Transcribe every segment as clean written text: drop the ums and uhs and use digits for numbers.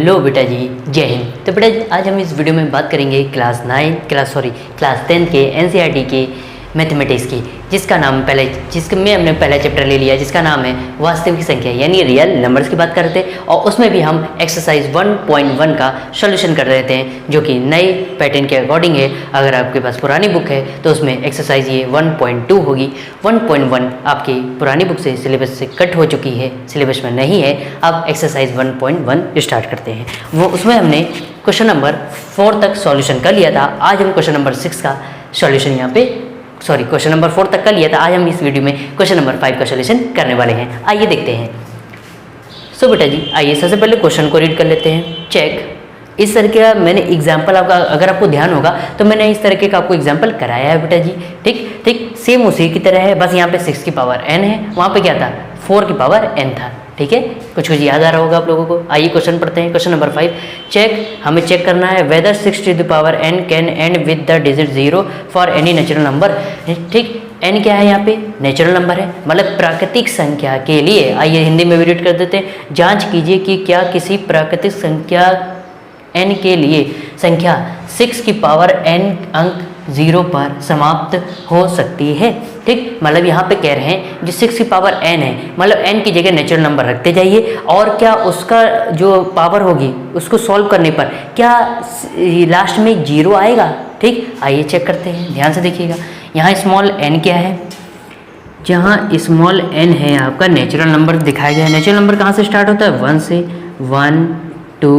Hello बेटा जी, जय हिंद। तो बेटा जी आज हम इस वीडियो में बात करेंगे क्लास 10 के एनसीईआरटी के मैथमेटिक्स की, जिसका नाम जिसमें हमने पहला चैप्टर ले लिया, जिसका नाम है वास्तविक संख्या यानी रियल नंबर्स की बात कर रहे थे। और उसमें भी हम एक्सरसाइज 1.1 का सॉल्यूशन कर रहे थे, जो कि नए पैटर्न के अकॉर्डिंग है। अगर आपके पास पुरानी बुक है तो उसमें एक्सरसाइज ये 1.2 होगी। 1.1 आपकी पुरानी बुक से सिलेबस से कट हो चुकी है, सिलेबस में नहीं है। अब एक्सरसाइज 1.1 स्टार्ट करते हैं। वो उसमें हमने क्वेश्चन नंबर 4 तक सॉल्यूशन कर लिया था। आज हम क्वेश्चन नंबर 6 का सॉल्यूशन क्वेश्चन नंबर 4 तक कर लिया था। आज हम इस वीडियो में क्वेश्चन नंबर 5 का सॉल्यूशन करने वाले हैं। आइए देखते हैं। सो बेटा जी आइए सबसे पहले क्वेश्चन को रीड कर लेते हैं। चेक इस तरह का मैंने एग्जाम्पल अगर आपको ध्यान होगा तो मैंने इस तरीके का आपको एग्जाम्पल कराया है बेटा जी। ठीक सेम उसी की तरह है, बस यहाँ पे 6 की पावर n है, वहाँ पे क्या था 4 की पावर n था। ठीक है, कुछ याद आ रहा होगा आप लोगों को। आइए क्वेश्चन पढ़ते हैं। क्वेश्चन नंबर 5 चेक, हमें चेक करना है whether 6 to the power n can end with the digit 0 for any natural number. ठीक, n क्या है यहाँ पे नेचुरल नंबर है, मतलब प्राकृतिक संख्या के लिए। आइए हिंदी में भी रीड कर देते हैं। जांच कीजिए कि क्या किसी प्राकृतिक संख्या n के लिए संख्या 6 की पावर n अंक 0 पर समाप्त हो सकती है। ठीक, मतलब यहाँ पे कह रहे हैं जो 6 की पावर n है, मतलब n की जगह नेचुरल नंबर रखते जाइए, और क्या उसका जो पावर होगी उसको सॉल्व करने पर क्या लास्ट में 0 आएगा। ठीक, आइए चेक करते हैं, ध्यान से देखिएगा। यहाँ स्मॉल n क्या है, जहाँ स्मॉल n है आपका नेचुरल नंबर दिखाया गया है। नेचुरल नंबर कहाँ से स्टार्ट होता है 1 से, 1 2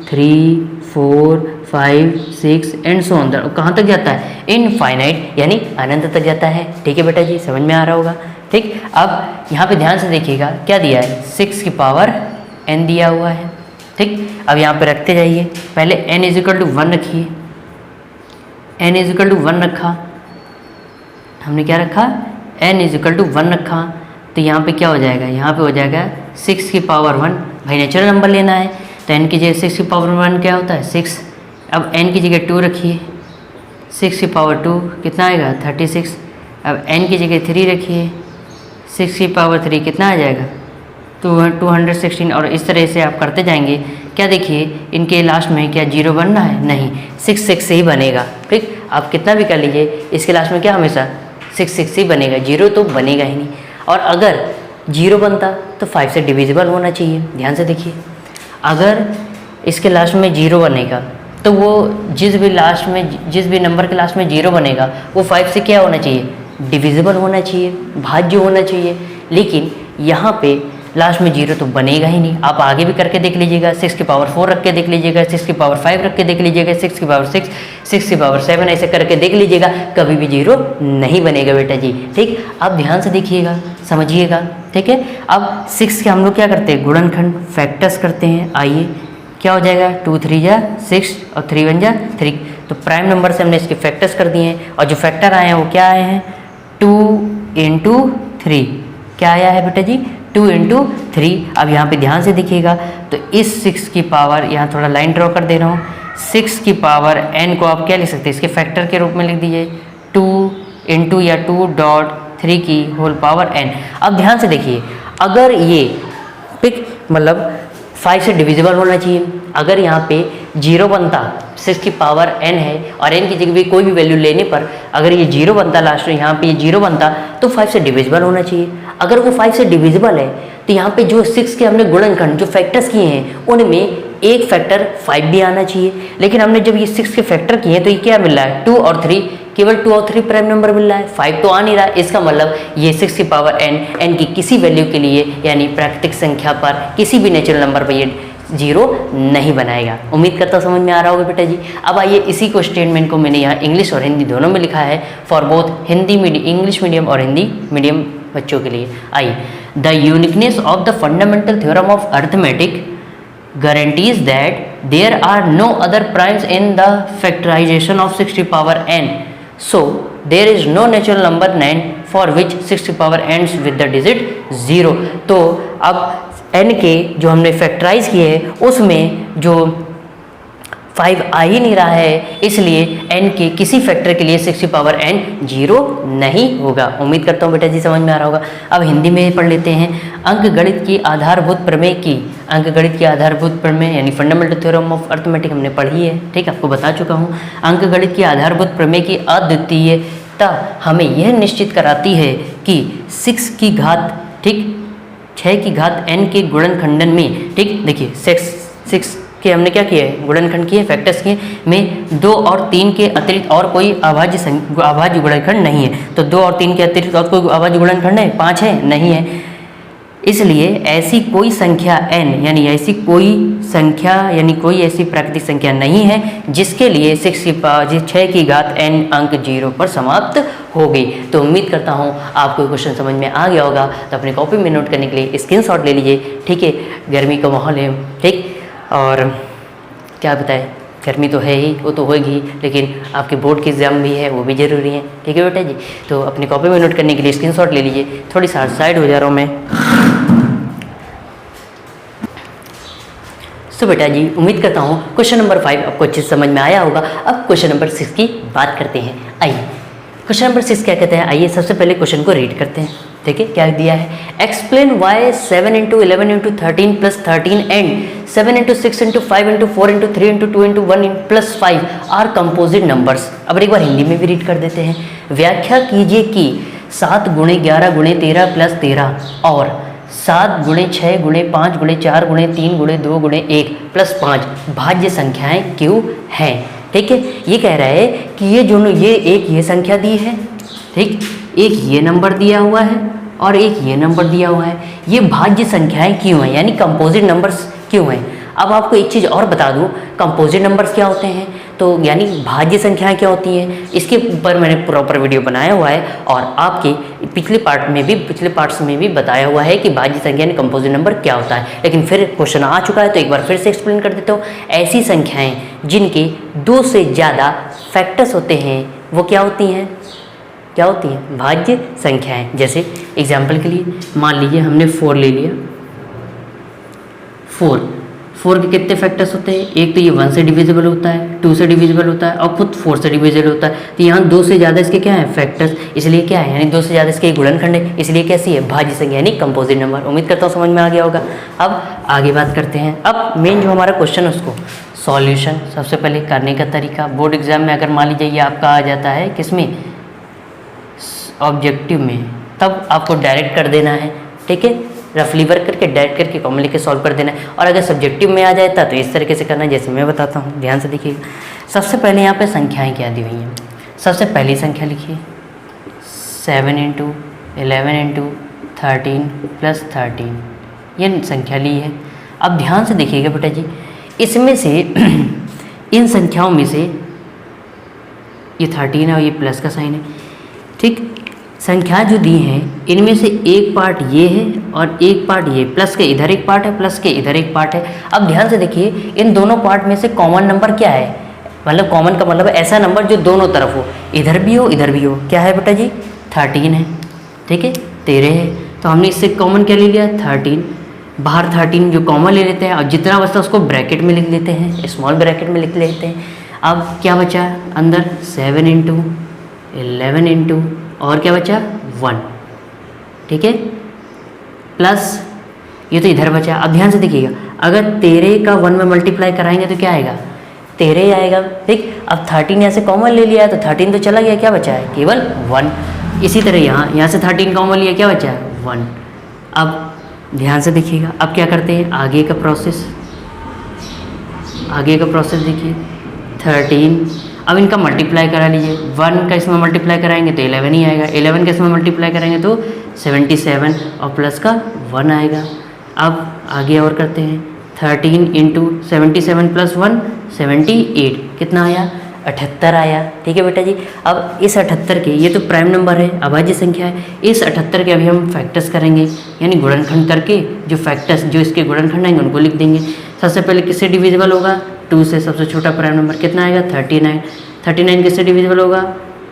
3 4 5 6 एंड सो ऑन। कहाँ तक जाता है इनफाइनाइट यानी अनंत तक जाता है। ठीक है बेटा जी, समझ में आ रहा होगा। ठीक, अब यहाँ पे ध्यान से देखिएगा क्या दिया है 6 की पावर n दिया हुआ है। ठीक, अब यहाँ पे रखते जाइए। पहले n = 1 रखिए, n = 1 रखा हमने, क्या रखा n = 1 रखा, तो यहाँ पे क्या हो जाएगा, यहाँ पे हो जाएगा 6 की पावर 1। भाई नेचुरल नंबर लेना है तो n की जगह 6 की पावर 1 क्या होता है 6। अब n की जगह 2 रखिए, 6 की पावर 2 कितना आएगा 36। अब n की जगह 3 रखिए, 6 की पावर 3 कितना आ जाएगा 216। और इस तरह से आप करते जाएंगे। क्या देखिए इनके लास्ट में क्या 0 बनना है, नहीं 6 से ही बनेगा। ठीक, आप कितना भी कर लीजिए इसके लास्ट में क्या हमेशा 6 से ही बनेगा, 0 तो बनेगा ही नहीं। और अगर 0 बनता तो 5 से डिविजिबल होना चाहिए। ध्यान से देखिए, अगर इसके लास्ट में 0 बनेगा तो वो जिस भी नंबर के लास्ट में 0 बनेगा वो 5 से क्या होना चाहिए डिविजिबल होना चाहिए, भाज्य होना चाहिए। लेकिन यहाँ पे लास्ट में 0 तो बनेगा ही नहीं। आप आगे भी करके देख लीजिएगा, 6 की पावर 4 रख के देख लीजिएगा, 6 की पावर 5 रख के देख लीजिएगा, 6 की पावर 6, 6 की पावर 7 ऐसे करके देख लीजिएगा, कभी भी 0 नहीं बनेगा बेटा जी। ठीक, आप ध्यान से देखिएगा, समझिएगा। ठीक है, अब 6 के हम लोग क्या करते हैं गुणनखंड फैक्टर्स करते हैं। आइए क्या हो जाएगा 2 3 जा 6 और 3 1 जा 3। तो प्राइम नंबर से हमने इसके फैक्टर्स कर दिए हैं, और जो फैक्टर आए हैं वो क्या आए हैं 2 × 3। क्या आया है बेटा जी 2 × 3। अब यहाँ पे ध्यान से देखिएगा, तो इस 6 की पावर, यहाँ थोड़ा लाइन ड्रॉ कर दे रहा हूँ, 6 की पावर n को आप क्या लिख सकते हैं इसके फैक्टर के रूप में लिख दीजिए 2 × या 2.3 की होल पावर n। अब ध्यान से देखिए, अगर ये मतलब 5 से डिविजिबल होना चाहिए। अगर यहाँ पे 0 बनता, 6 की पावर n है और n की जगह भी कोई भी वैल्यू लेने पर अगर ये 0 बनता, लास्ट में यहाँ पे ये 0 बनता तो 5 से डिविजिबल होना चाहिए। अगर वो 5 से डिविजिबल है तो यहाँ पे जो 6 के हमने गुणनखंड जो फैक्टर्स किए हैं उनमें एक फैक्टर 5 भी आना चाहिए। लेकिन हमने जब ये 6 के फैक्टर किए हैं तो ये क्या मिल रहा है 2 और 3, केवल 2 और 3 प्राइम नंबर मिल रहा है, 5 तो आ नहीं रहा। इसका मतलब ये 6 की पावर n की किसी वैल्यू के लिए यानी प्राकृतिक संख्या पर किसी भी नेचुरल नंबर पर ये 0 नहीं बनाएगा। उम्मीद करता समझ में आ रहा होगा बेटा जी। अब आइए इसी को स्टेटमेंट को मैंने यहाँ इंग्लिश और हिंदी दोनों में लिखा है, फॉर बोथ इंग्लिश मीडियम और हिंदी मीडियम बच्चों के लिए। आइए, the uniqueness of the fundamental theorem of arithmetic guarantees that there are no other primes in the factorization of 6 to the power n. So there is no natural number n for which 6 to the power ends with the digit 0. तो अब n के जो हमने factorise किए हैं उसमें जो 5 आ ही नहीं रहा है, इसलिए n के किसी फैक्टर के लिए 6 की पावर n 0 नहीं होगा। उम्मीद करता हूँ बेटा जी समझ में आ रहा होगा। अब हिंदी में पढ़ लेते हैं। अंकगणित की आधारभूत प्रमेय यानी फंडामेंटल थ्योरम ऑफ अर्थमेटिक हमने पढ़ी है, ठीक, आपको बता चुका हूँ। अंकगणित की आधारभूत प्रमेय की अद्वितीयता हमें यह निश्चित कराती है कि 6 की घात, ठीक, 6 की घात n के गुणनखंडन में, ठीक, देखिए 6 के हमने क्या किया है, गुणनखंड किए, फैक्टर्स किए, में 2 और 3 के अतिरिक्त और कोई अभाज्य गुणनखंड नहीं है। तो 2 और 3 के अतिरिक्त और कोई अभाज्य गुणनखंड है, 5 है, नहीं है। इसलिए ऐसी कोई संख्या n यानी ऐसी कोई ऐसी प्राकृतिक संख्या नहीं है जिसके लिए 6 की घात n अंक 0 पर समाप्त हो गई। तो उम्मीद करता हूँ आपको क्वेश्चन समझ में आ गया होगा। तो अपनी कॉपी में नोट करने के लिए स्क्रीनशॉट ले लीजिए, ठीक है। गर्मी का माहौल है, ठीक, और क्या बताएं, गर्मी तो है ही, वो तो होगी, लेकिन आपके बोर्ड के एग्ज़ाम भी है, वो भी ज़रूरी है, ठीक है बेटा जी। तो अपनी कॉपी में नोट करने के लिए स्क्रीनशॉट ले लीजिए। थोड़ी साइड हो जा रहा हूँ मैं। तो बेटा जी उम्मीद करता हूँ क्वेश्चन नंबर 5 आपको अच्छे से समझ में आया होगा। अब क्वेश्चन नंबर 6 की बात करते हैं। आइए क्वेश्चन नंबर 6 क्या कहते हैं, आइए सबसे पहले क्वेश्चन को रीड करते हैं। देखिए क्या दिया है, explain why 7 × 11 × 13 + 13 and 7 × 6 × 5 × 4 × 3 × 2 × 1 + 5 are composite numbers. अब एक बार हिंदी में भी रीड कर देते हैं। व्याख्या कीजिए कि 7 × 11 × 13 + 13 और 7 × 6 × 5 × 4 × 3 × 2 × 1 + 5 भाज्य संख्याएं क्यों हैं। ठीक है, ये कह रहा है कि ये संख्या दी है, ठीक, एक ये नंबर दिया हुआ है और एक ये नंबर दिया हुआ है, ये भाज्य संख्याएं क्यों हैं, यानी कंपोजिट नंबर्स क्यों हैं। अब आपको एक चीज़ और बता दूं, कंपोजिट नंबर्स क्या होते हैं, तो यानी भाज्य संख्याएं क्या होती हैं, इसके ऊपर मैंने प्रॉपर वीडियो बनाया हुआ है और आपके पिछले पार्ट्स में भी बताया हुआ है कि भाज्य संख्या यानी कंपोजिट नंबर क्या होता है। लेकिन फिर क्वेश्चन आ चुका है तो एक बार फिर से एक्सप्लेन कर देता हूँ। ऐसी संख्याएँ जिनके 2 से ज़्यादा फैक्टर्स होते हैं वो क्या होती हैं, भाज्य संख्याएं। जैसे एग्जाम्पल के लिए मान लीजिए हमने 4 ले लिया, 4 के कितने फैक्टर्स होते हैं, एक तो ये 1 से डिविजिबल होता है, 2 से डिविजिबल होता है और खुद 4 से डिविजिबल होता है। तो यहाँ 2 से ज़्यादा इसके क्या है, फैक्टर्स, इसलिए क्या है, यानी 2 से ज़्यादा इसके गुणनखंड है, इसलिए कैसी है, भाज्य संख्या यानी कंपोजिट नंबर। उम्मीद करता हूँ समझ में आ गया होगा। अब आगे बात करते हैं। अब मेन जो हमारा क्वेश्चन है उसको सॉल्यूशन सबसे पहले करने का तरीका। बोर्ड एग्जाम में अगर मान लीजिए ये आपका आ जाता है किसमें, ऑब्जेक्टिव में, तब आपको डायरेक्ट कर देना है, ठीक है, रफली वर्क करके डायरेक्ट करके कॉमन लिख के सॉल्व कर देना है। और अगर सब्जेक्टिव में आ जाता तो इस तरीके से करना है जैसे मैं बताता हूँ, ध्यान से देखिए। सबसे पहले यहाँ पे संख्याएं क्या दी हुई हैं, सबसे पहली संख्या लिखिए 7 × 11 × 13 + 13, ये संख्या ली है। अब ध्यान से देखिएगा बेटा जी, इसमें से इन संख्याओं में से ये 13 है और ये प्लस का साइन है, ठीक, संख्या जो दी हैं इनमें से एक पार्ट ये है और एक पार्ट ये, प्लस के इधर एक पार्ट है, प्लस के इधर एक पार्ट है। अब ध्यान से देखिए इन दोनों पार्ट में से कॉमन नंबर क्या है, मतलब कॉमन का मतलब ऐसा नंबर जो दोनों तरफ हो, इधर भी हो इधर भी हो। क्या है बेटा जी, 13 है, ठीक है, 13 है, तो हमने इससे कॉमन क्या ले लिया, 13, बाहर 13 जो कॉमन ले लेते हैं और जितना बचता है उसको ब्रैकेट में लिख लेते हैं, स्मॉल ब्रैकेट में लिख लेते हैं। अब क्या बचा अंदर, 7 × 11 × और क्या बचा 1, ठीक है, प्लस ये तो इधर बचा। अब ध्यान से देखिएगा, अगर 13 का 1 में मल्टीप्लाई कराएंगे तो क्या आएगा, 13 ही आएगा, ठीक। अब 13 यहाँ से कॉमन ले लिया है तो 13 तो चला गया, क्या बचा है, केवल 1। इसी तरह यहाँ से 13 कॉमन लिया, क्या बचा है, 1। अब ध्यान से देखिएगा, अब क्या करते हैं, आगे का प्रोसेस देखिए, 13, अब इनका मल्टीप्लाई करा लीजिए, 1 का इसमें मल्टीप्लाई कराएंगे तो 11 ही आएगा, 11 का इसमें मल्टीप्लाई करेंगे तो 77 और प्लस का 1 आएगा। अब आगे और करते हैं, 13 × 77 + 1 78, कितना आया, 78 आया, ठीक है बेटा जी। अब इस 78 के, ये तो प्राइम नंबर है, अभाज्य संख्या है, इस 78 के अभी हम फैक्टर्स करेंगे, यानी गुणनखंड करके जो फैक्टर्स जो इसके गुणनखंड आएंगे उनको लिख देंगे। सबसे पहले किससे डिविजिबल होगा, 2 से, सबसे छोटा प्राइम नंबर कितना आएगा, 39, 39 किससे डिविजिबल होगा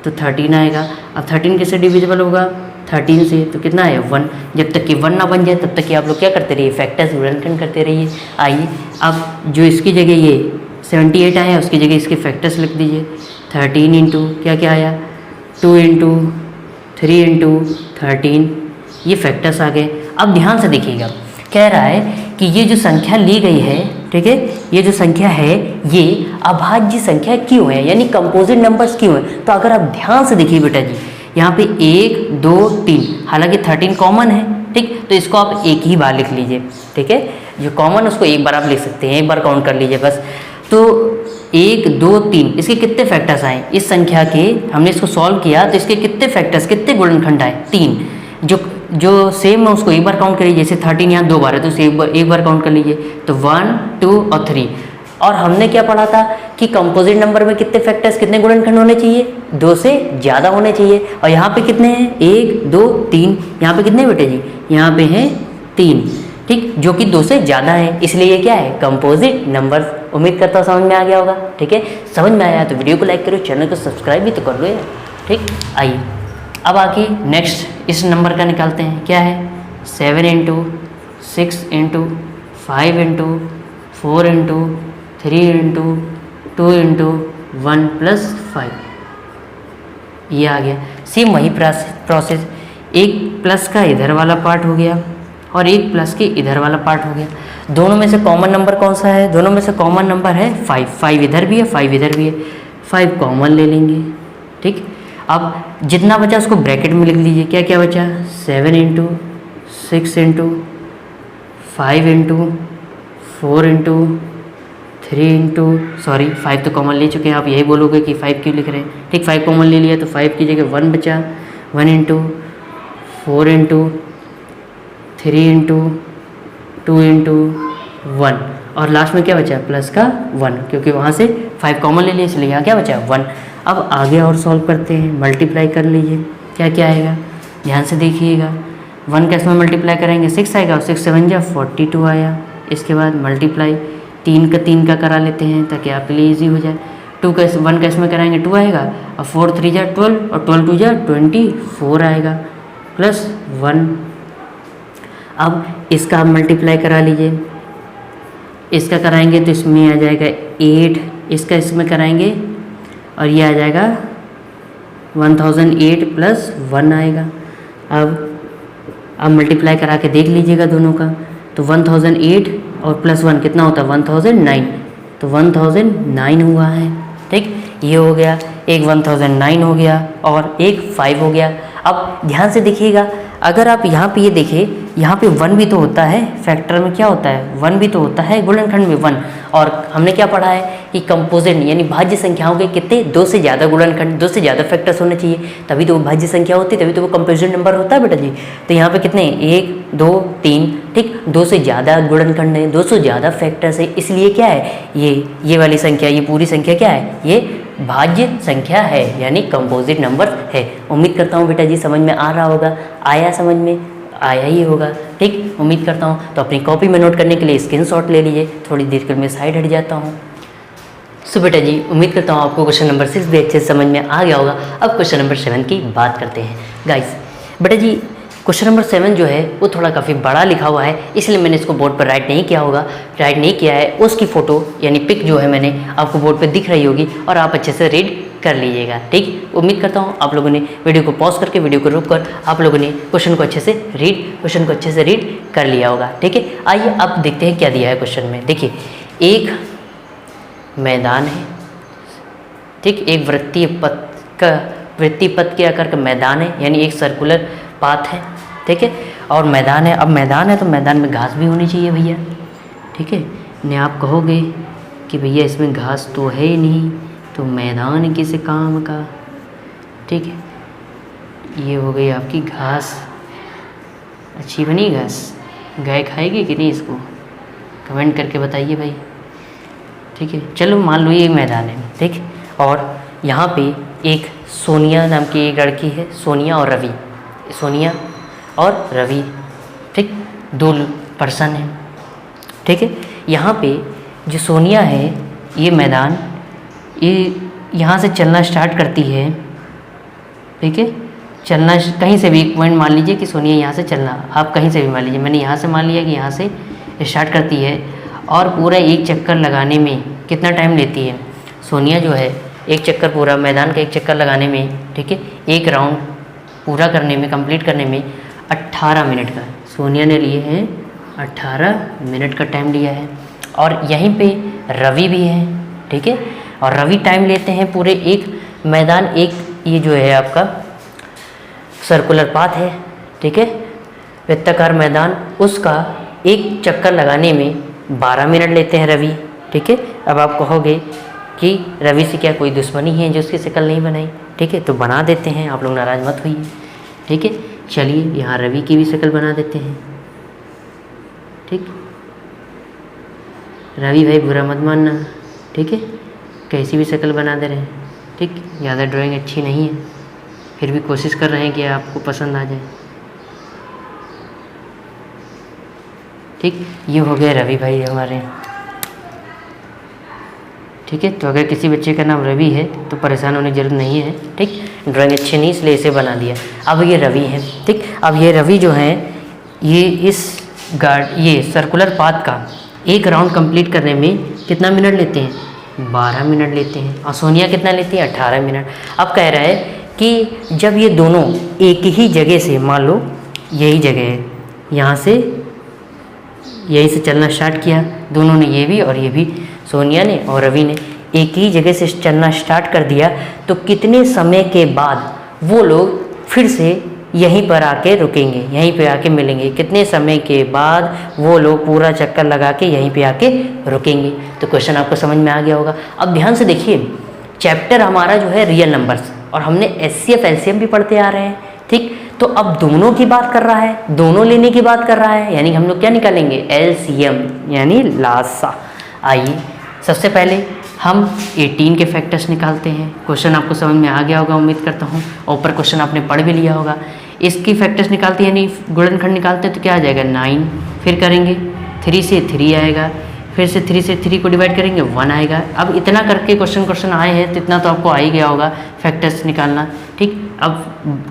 तो 13 आएगा। अब 13 किससे डिविजिबल होगा, 13 से, तो कितना है 1। जब तक कि 1 ना बन जाए तब तक कि आप लोग क्या करते रहिए, फैक्टर्स गुणनखंड करते रहिए। आइए अब जो इसकी जगह ये 78 आया, उसकी जगह इसके फैक्टर्स लिख दीजिए। 13 इंटू क्या क्या आया, 2 इंटू 3 इंटू 13, ये फैक्टर्स आ गए। अब ध्यान से देखिएगा, कह रहा है कि ये जो संख्या ली गई है, ठीक है, ये जो संख्या है ये अभाज्य संख्या क्यों है, यानी कंपोजिट नंबर्स क्यों है। तो अगर आप ध्यान से देखिए बेटा जी, यहाँ पे 1 2 3, हालांकि 13 कॉमन है, ठीक, तो इसको आप एक ही बार लिख लीजिए, ठीक है, जो कॉमन उसको एक बार आप लिख सकते हैं, एक बार काउंट कर लीजिए बस। तो 1 2 3, इसके कितने फैक्टर्स आए इस संख्या के, हमने इसको सॉल्व किया तो इसके कितने फैक्टर्स, कितने गुणनखंड आए, 3। जो सेम है उसको एक बार काउंट करिए, जैसे 13 यहाँ 2 बार है तो उसे एक बार काउंट कर लीजिए, तो 1 2 और 3। और हमने क्या पढ़ा था कि कंपोजिट नंबर में कितने फैक्टर्स, कितने गुणनखंड होने चाहिए, 2 से ज़्यादा होने चाहिए। और यहाँ पे कितने हैं, 1 2 3, यहाँ पे कितने बेटे जी, यहाँ पे हैं 3, ठीक, जो कि 2 से ज़्यादा है, इसलिए ये क्या है, कंपोजिट नंबर। उम्मीद करता हूँ समझ में आ गया होगा, ठीक है। समझ में आया तो वीडियो को लाइक करो, चैनल को सब्सक्राइब भी तो कर लो यार, ठीक। आइए अब आके नेक्स्ट इस नंबर का निकालते हैं, क्या है, 7 into 6 into 5 into 4 into 3 into 2 into 1 plus 5, ये आ गया। सेम वही प्रोसेस, एक प्लस का इधर वाला पार्ट हो गया और एक प्लस के इधर वाला पार्ट हो गया। दोनों में से कॉमन नंबर कौन सा है, दोनों में से कॉमन नंबर है 5, 5 इधर भी है 5 इधर भी है, 5 कॉमन ले लेंगे, ठीक। अब जितना बचा उसको ब्रैकेट में लिख लीजिए, क्या क्या बचा, 7 into 6 into 5 into 4 into 3 into, sorry 5 तो कॉमन ले चुके हैं, आप यही बोलोगे कि 5 क्यों लिख रहे हैं, ठीक, 5 कॉमन ले लिया तो 5 की जगह 1 बचा, 1 इंटू 4 इंटू 3 इंटू 2 इंटू 1, और लास्ट में क्या बचा, प्लस का 1, क्योंकि वहाँ से 5 कॉमन ले लिया इसलिए यहाँ क्या बचा, 1। अब आगे और सॉल्व करते हैं, मल्टीप्लाई कर लीजिए, क्या क्या आएगा, ध्यान से देखिएगा। 1 का इसमें मल्टीप्लाई करेंगे 6 आएगा, और 6 7 जा 42 आया। इसके बाद मल्टीप्लाई 3 का करा लेते हैं ताकि आपके लिए ईजी हो जाए। 1 का इसमें कराएंगे 2 आएगा, और 4 3 जा 12, और 12 2 जा 24 आएगा, प्लस 1। अब इसका आप मल्टीप्लाई करा लीजिए, इसका कराएंगे तो इसमें आ जाएगा 8, इसका इसमें कराएंगे और ये आ जाएगा 1008 प्लस 1 आएगा। अब मल्टीप्लाई करा के देख लीजिएगा दोनों का, तो 1008 और प्लस 1 कितना होता है, 1009, तो 1009 हुआ है, ठीक, ये हो गया, एक 1009 हो गया और एक 5 हो गया। अब ध्यान से देखिएगा, अगर आप यहाँ पे ये देखें, यहाँ पे 1 भी तो होता है, फैक्टर में क्या होता है, 1 भी तो होता है, गुणनखंड में 1। और हमने क्या पढ़ा है कि कंपोजिट यानी भाज्य संख्याओं के कितने, 2 से ज़्यादा गुणनखंड, 2 से ज़्यादा फैक्टर्स होने चाहिए, तभी तो वो भाज्य संख्या होती है, तभी तो वो कंपोजिट नंबर होता है बेटा जी। तो यहाँ पे कितने, 1 2 3, ठीक, 2 से ज़्यादा गुणनखंड है, 2 से ज़्यादा फैक्टर्स है, इसलिए क्या है, ये वाली संख्या, ये पूरी संख्या क्या है, ये भाज्य संख्या है, यानी कंपोजिट नंबर है। उम्मीद करता हूँ बेटा जी समझ में आ रहा होगा, आया समझ में, आया ही होगा, ठीक, उम्मीद करता हूँ। तो अपनी कॉपी में नोट करने के लिए स्क्रीनशॉट ले लीजिए, थोड़ी देर के लिए मैं साइड हट जाता हूँ। सो बेटा जी उम्मीद करता हूँ आपको क्वेश्चन नंबर 6 भी अच्छे से समझ में आ गया होगा। अब क्वेश्चन नंबर 7 की बात करते हैं गाइस। बेटा जी क्वेश्चन नंबर 7 जो है वो थोड़ा काफ़ी बड़ा लिखा हुआ है, इसलिए मैंने इसको बोर्ड पर राइट नहीं किया है। उसकी फ़ोटो यानी पिक जो है मैंने आपको बोर्ड पर दिख रही होगी और आप अच्छे से रीड कर लीजिएगा, ठीक। उम्मीद करता हूँ आप लोगों ने वीडियो को पॉज करके, वीडियो को रोक कर आप लोगों ने क्वेश्चन को अच्छे से रीड कर लिया होगा, ठीक है। आइए अब देखते हैं क्या दिया है क्वेश्चन में। देखिए एक मैदान है, ठीक, एक वृत्तीय पथ के आकार का मैदान है, यानी एक सर्कुलर पाथ है, ठीक है, और मैदान है। अब मैदान है तो मैदान में घास भी होनी चाहिए भैया, ठीक है। नहीं आप कहोगे कि भैया इसमें घास तो है ही नहीं, तो मैदान किस काम का, ठीक है। ये हो गई आपकी घास, अच्छी बनी घास, गाय खाएगी कि नहीं इसको, कमेंट करके बताइए भाई, ठीक है। चलो मान लो ये मैदान है, ठीक, और यहाँ पे एक सोनिया नाम की एक लड़की है, सोनिया और रवि, ठीक, 2 पर्सन हैं, ठीक है। यहाँ पे जो सोनिया है, ये मैदान, ये यहाँ से चलना स्टार्ट करती है, ठीक है, चलना कहीं से भी एक पॉइंट मान लीजिए कि सोनिया यहाँ से चलना, आप कहीं से भी मान लीजिए, मैंने यहाँ से मान लिया कि यहाँ से स्टार्ट करती है और पूरा एक चक्कर लगाने में कितना टाइम लेती है? सोनिया जो है एक चक्कर पूरा मैदान का एक चक्कर लगाने में, ठीक है, एक राउंड पूरा करने में, कंप्लीट करने में 18 मिनट का सोनिया ने लिए हैं 18 मिनट का टाइम लिया है। और यहीं पे रवि भी है, ठीक है, और रवि टाइम लेते हैं पूरे एक मैदान, एक ये जो है आपका सर्कुलर पाथ है, ठीक है, वृत्ताकार मैदान, उसका एक चक्कर लगाने में 12 मिनट लेते हैं रवि, ठीक है। अब आप कहोगे कि रवि से क्या कोई दुश्मनी है जो उसकी शक्ल नहीं बनाई? ठीक है, तो बना देते हैं, आप लोग नाराज़ मत होइए, ठीक है। चलिए यहाँ रवि की भी शक्ल बना देते हैं, ठीक। रवि भाई बुरा मत मानना, ठीक है, कैसी भी शक्ल बना दे रहे हैं, ठीक। ज़्यादा ड्राइंग अच्छी नहीं है, फिर भी कोशिश कर रहे हैं कि आपको पसंद आ जाए, ठीक। ये हो गए रवि भाई हमारे, ठीक है। तो अगर किसी बच्चे का नाम रवि है तो परेशान होने की जरूरत नहीं है, ठीक। ड्राइंग अच्छी नहीं इसलिए इसे बना दिया। अब ये रवि है, ठीक। अब ये रवि जो है ये इस ये सर्कुलर पाथ का एक राउंड कंप्लीट करने में कितना मिनट लेते हैं? 12 मिनट लेते हैं। और सोनिया कितना लेती है? 18 मिनट। अब कह रहा है कि जब ये दोनों एक ही जगह से, मान लो यही जगह है, यहाँ से यहीं से चलना स्टार्ट किया, दोनों ने, ये भी और ये भी, सोनिया ने और रवि ने एक ही जगह से चलना स्टार्ट कर दिया, तो कितने समय के बाद वो लोग फिर से यहीं पर आके रुकेंगे, यहीं पे आके मिलेंगे? कितने समय के बाद वो लोग पूरा चक्कर लगा के यहीं पे आके रुकेंगे? तो क्वेश्चन आपको समझ में आ गया होगा। अब ध्यान से देखिए, चैप्टर हमारा जो है रियल नंबर्स, और हमने एचसीएफ एलसीएम भी पढ़ते आ रहे हैं, ठीक। तो अब दोनों की बात कर रहा है, दोनों लेने की बात कर रहा है, यानी हम लोग क्या निकालेंगे? एलसीएम यानी लासा। आइए सबसे पहले हम 18 के फैक्टर्स निकालते हैं। क्वेश्चन आपको समझ में आ गया होगा, उम्मीद करता हूँ। ऊपर क्वेश्चन आपने पढ़ भी लिया होगा। इसकी फैक्टर्स निकालते हैं, यानी गुणनखंड निकालते हैं, तो क्या आ जाएगा? 9। फिर करेंगे 3 से 3 आएगा, फिर से 3 से 3 को डिवाइड करेंगे 1 आएगा। अब इतना करके क्वेश्चन आए हैं तो इतना तो आपको आ ही गया होगा फैक्टर्स निकालना, ठीक। अब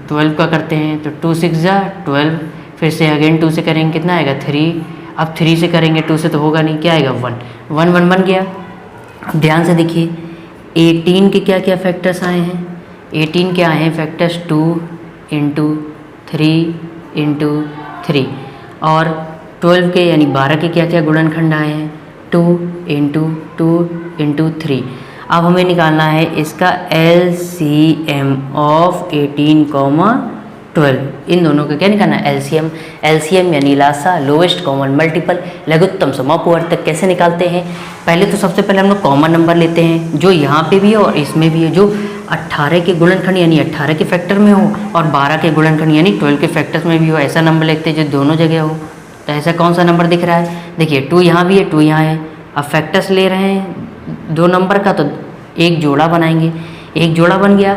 12 का करते हैं तो 2 6 जा 12, फिर से अगेन 2 से करेंगे, कितना आएगा? 3। अब 3 से करेंगे, 2 से तो होगा नहीं, क्या आएगा? 1 1 1 बन गया। अब ध्यान से देखिए 18 के क्या क्या फैक्टर्स आए हैं? 18 के आए हैं फैक्टर्स 2 × 3 × 3, और 12 के यानी 12 के क्या क्या गुणनखंड आए हैं? 2 × 2 × 3। अब हमें निकालना है इसका LCM ऑफ 18, 12। इन दोनों का क्या निकालना है? LCM। LCM यानी लासा, लोएस्ट कॉमन मल्टीपल, लघुत्तम समापवर्तक। कैसे निकालते हैं? पहले तो सबसे पहले हम लोग कॉमन नंबर लेते हैं, जो यहाँ पे भी है और इसमें भी है, जो 18 के गुणनखंड यानी 18 के फैक्टर में हो और 12 के गुणनखंड यानी 12 के फैक्टर्स में भी हो, ऐसा नंबर लिखते हैं जो दोनों जगह हो। तो ऐसा कौन सा नंबर दिख रहा है? देखिए 2 यहाँ भी है, 2 यहाँ है। अब फैक्टर्स ले रहे हैं 2 नंबर का, तो एक जोड़ा बनाएंगे। एक जोड़ा बन गया,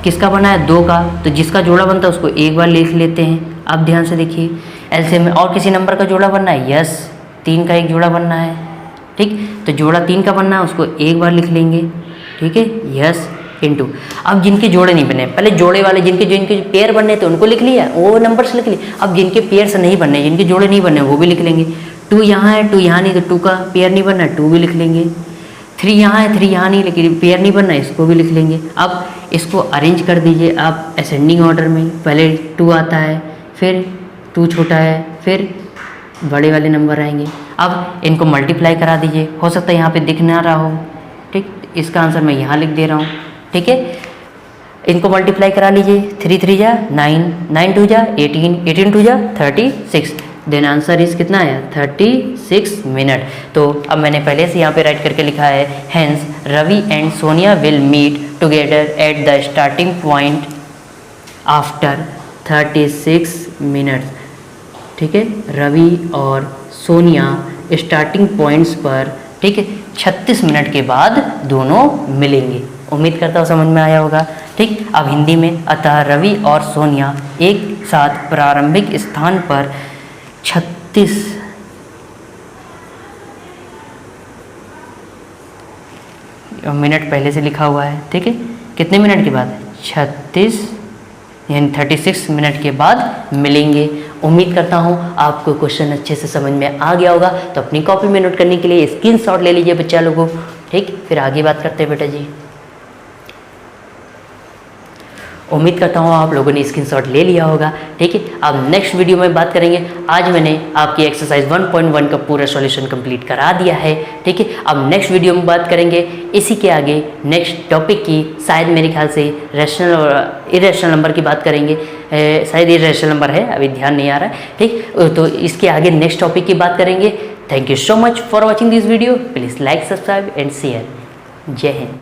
किसका बना है? 2 का, तो जिसका जोड़ा बनता है उसको एक बार लिख लेते हैं। अब ध्यान से देखिए एलसीएम में और किसी नंबर का जोड़ा बनना है? यस, 3 का एक जोड़ा बनना है, ठीक। तो जोड़ा 3 का बनना है, उसको एक बार लिख लेंगे, ठीक है, यस × अब जिनके जोड़े नहीं बने, पहले जोड़े वाले जिनके पेयर बनने थे उनको लिख लिया, वो नंबर्स लिख लिए। अब जिनके पेयर से नहीं बनने, जिनके जोड़े नहीं बनने, वो भी लिख लेंगे। 2 यहाँ है, 2 यहाँ नहीं, तो 2 का पेयर नहीं बनना, 2 भी लिख लेंगे। 3 यहाँ है, 3 यहाँ नहीं, लेकिन पेयर नहीं बनना, इसको भी लिख लेंगे। अब इसको अरेंज कर दीजिए आप असेंडिंग ऑर्डर में। पहले 2 आता है, फिर 2 छोटा है, फिर बड़े वाले नंबर आएंगे। अब इनको मल्टीप्लाई करा दीजिए, हो सकता है यहाँ पे दिख ना रहा हो, ठीक। इसका आंसर मैं यहाँ लिख दे रहा हूँ, ठीक है। इनको मल्टीप्लाई करा लीजिए, 3 3 जा 9, 9 2 जा 18, 18 2 जा 36। देन आंसर इस कितना आया? 36 मिनट। तो अब मैंने पहले से यहाँ पे राइट करके लिखा है, hence Ravi and Sonia will meet together at the starting point after 36 minutes, ठीक है। रवि और सोनिया स्टार्टिंग पॉइंट्स पर, ठीक है, 36 मिनट के बाद दोनों मिलेंगे। उम्मीद करता हूँ समझ में आया होगा, ठीक। अब हिंदी में, अतः रवि और सोनिया एक साथ प्रारंभिक स्थान पर 36 मिनट पहले से लिखा हुआ है, ठीक है। कितने मिनट के बाद? 36 यानी 36 मिनट के बाद मिलेंगे। उम्मीद करता हूँ आपको क्वेश्चन अच्छे से समझ में आ गया होगा। तो अपनी कॉपी में नोट करने के लिए स्क्रीनशॉट ले लीजिए बच्चा लोगों, ठीक, फिर आगे बात करते हैं बेटा जी। उम्मीद करता हूँ आप लोगों ने स्क्रीनशॉट ले लिया होगा। ठीक है, अब नेक्स्ट वीडियो में बात करेंगे। आज मैंने आपकी एक्सरसाइज 1.1 का पूरा सॉल्यूशन कंप्लीट करा दिया है। ठीक है, अब नेक्स्ट वीडियो में बात करेंगे इसी के आगे नेक्स्ट टॉपिक की, शायद मेरे ख्याल से रैशनल और इरेशनल नंबर की बात करेंगे। शायद इरेशनल नंबर है, अभी ध्यान नहीं आ रहा है। ठीक, तो इसके आगे नेक्स्ट टॉपिक की बात करेंगे। Thank you so much for watching this video. Please like, subscribe and share. जय हिंद।